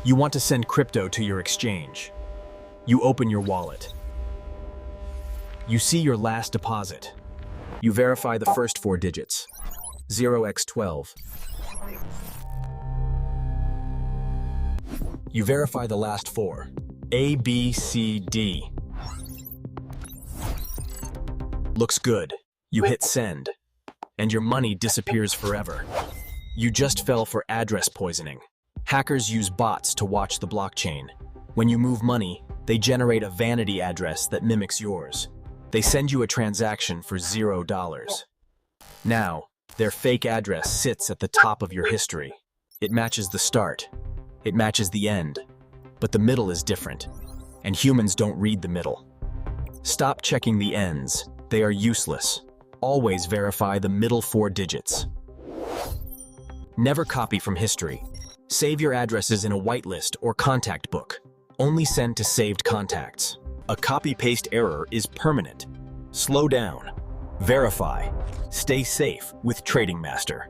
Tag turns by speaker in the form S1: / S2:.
S1: You want to send crypto to your exchange. You open your wallet. You see your last deposit. You verify the first 4 digits. 0x12. You verify the last 4. A, B, C, D. Looks good. You hit send. And your money disappears forever. You just fell for address poisoning. Hackers use bots to watch the blockchain. When you move money, they generate a vanity address that mimics yours. They send you a transaction for $0. Now, their fake address sits at the top of your history. It matches the start. It matches the end. But the middle is different. And humans don't read the middle. Stop checking the ends. They are useless. Always verify the middle 4 digits. Never copy from history. Save your addresses in a whitelist or contact book. Only send to saved contacts. A copy-paste error is permanent. Slow down. Verify. Stay safe with TradingMaster.